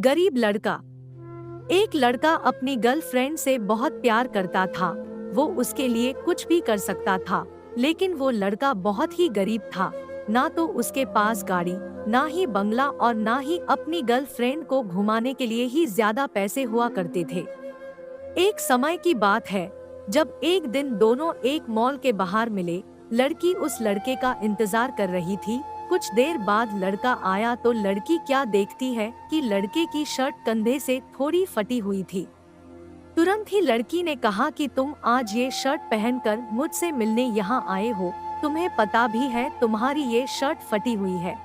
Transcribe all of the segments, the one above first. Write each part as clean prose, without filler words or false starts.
गरीब लड़का। एक लड़का अपनी गर्लफ्रेंड से बहुत प्यार करता था। वो उसके लिए कुछ भी कर सकता था, लेकिन वो लड़का बहुत ही गरीब था। ना तो उसके पास गाड़ी, ना ही बंगला और ना ही अपनी गर्लफ्रेंड को घुमाने के लिए ही ज्यादा पैसे हुआ करते थे। एक समय की बात है, जब एक दिन दोनों एक मॉल के बाहर मिले। लड़की उस लड़के का इंतजार कर रही थी। कुछ देर बाद लड़का आया तो लड़की क्या देखती है कि लड़के की शर्ट कंधे से थोड़ी फटी हुई थी। तुरंत ही लड़की ने कहा कि तुम आज ये शर्ट पहनकर मुझसे मिलने यहाँ आए हो, तुम्हें पता भी है तुम्हारी ये शर्ट फटी हुई है।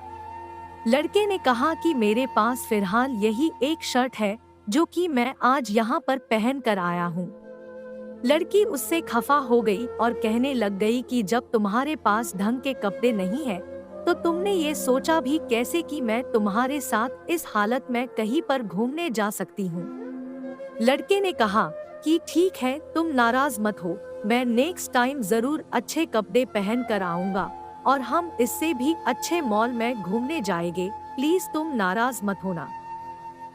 लड़के ने कहा कि मेरे पास फिलहाल यही एक शर्ट है जो कि मैं आज यहाँ पर पहन कर आया हूँ। लड़की उससे खफा हो गई और कहने लग गई कि जब तुम्हारे पास ढंग के कपड़े नहीं है तो तुमने ये सोचा भी कैसे कि मैं तुम्हारे साथ इस हालत में कहीं पर घूमने जा सकती हूँ। लड़के ने कहा कि ठीक है, तुम नाराज मत हो, मैं नेक्स्ट टाइम जरूर अच्छे कपड़े पहन कर आऊंगा और हम इससे भी अच्छे मॉल में घूमने जाएंगे, प्लीज तुम नाराज मत होना।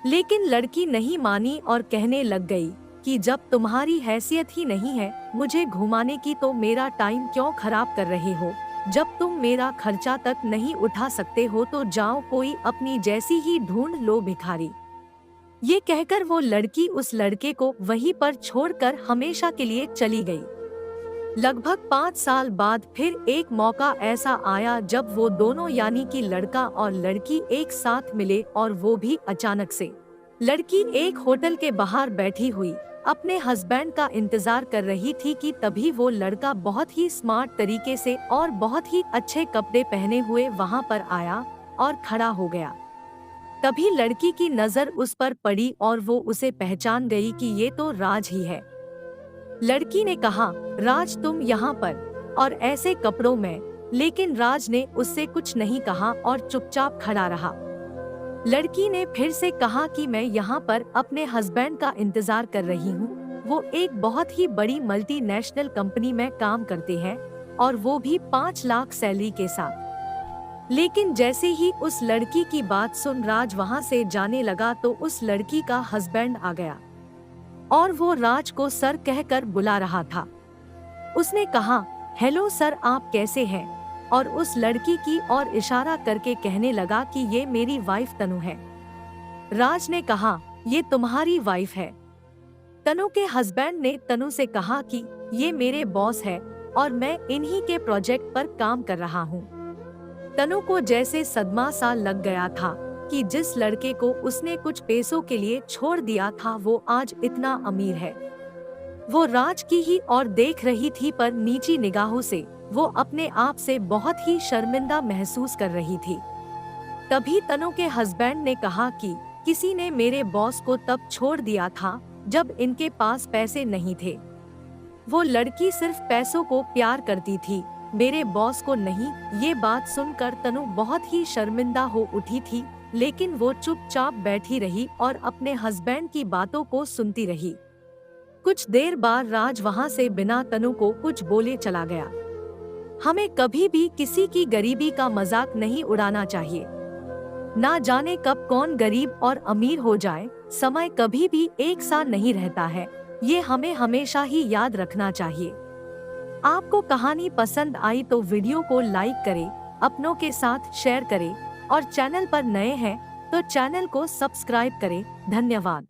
लेकिन लड़की नहीं मानी और कहने लग गई कि जब तुम्हारी हैसियत ही नहीं है मुझे घुमाने की तो मेरा टाइम क्यों खराब कर रहे हो। जब तुम मेरा खर्चा तक नहीं उठा सकते हो तो जाओ कोई अपनी जैसी ही ढूंढ लो भिखारी। ये कहकर वो लड़की उस लड़के को वहीं पर छोड़कर हमेशा के लिए चली गई। लगभग 5 साल बाद फिर एक मौका ऐसा आया जब वो दोनों यानी कि लड़का और लड़की एक साथ मिले, और वो भी अचानक से। लड़की एक होटल के बाहर बैठी हुई अपने हस्बैंड का इंतजार कर रही थी कि तभी वो लड़का बहुत ही स्मार्ट तरीके से और बहुत ही अच्छे कपड़े पहने हुए वहां पर आया और खड़ा हो गया। तभी लड़की की नजर उस पर पड़ी और वो उसे पहचान गई कि ये तो राज ही है। लड़की ने कहा, राज तुम यहाँ पर और ऐसे कपड़ों में? लेकिन राज ने उससे कुछ नहीं कहा और चुपचाप खड़ा रहा। लड़की ने फिर से कहा कि मैं यहाँ पर अपने हस्बैंड का इंतजार कर रही हूँ। वो एक बहुत ही बड़ी मल्टीनेशनल कंपनी में काम करते हैं और वो भी 5 लाख सैलरी के साथ। लेकिन जैसे ही उस लड़की की बात सुन राज वहाँ से जाने लगा तो उस लड़की का हस्बैंड आ गया और वो राज को सर कहकर बुला रहा था। उसने कहा, हेलो सर, आप कैसे हैं? और उस लड़की की ओर इशारा करके कहने लगा कि ये मेरी वाइफ तनु है। राज ने कहा, ये तुम्हारी वाइफ है? तनु के हस्बैंड ने तनु से कहा कि ये मेरे बॉस है और मैं इन्हीं के प्रोजेक्ट पर काम कर रहा हूँ। तनु को जैसे सदमा सा लग गया था कि जिस लड़के को उसने कुछ पैसों के लिए छोड़ दिया था वो आज इतना अमीर है। वो राज की ही ओर देख रही थी पर नीची निगाहों से। वो अपने आप से बहुत ही शर्मिंदा महसूस कर रही थी। तभी तनु के हस्बैंड ने कहा कि किसी ने मेरे बॉस को तब छोड़ दिया था जब इनके पास पैसे नहीं थे। वो लड़की सिर्फ पैसों को प्यार करती थी, मेरे बॉस को नहीं। ये बात सुनकर तनु बहुत ही शर्मिंदा हो उठी थी, लेकिन वो चुपचाप बैठी रही और अपने हस्बैंड की बातों को सुनती रही। कुछ देर बाद राज वहाँ से बिना तनु को कुछ बोले चला गया। हमें कभी भी किसी की गरीबी का मजाक नहीं उड़ाना चाहिए। ना जाने कब कौन गरीब और अमीर हो जाए, समय कभी भी एक सा नहीं रहता है, ये हमें हमेशा ही याद रखना चाहिए। आपको कहानी पसंद आई तो वीडियो को लाइक करें, अपनों के साथ शेयर करें और चैनल पर नए हैं तो चैनल को सब्सक्राइब करें। धन्यवाद।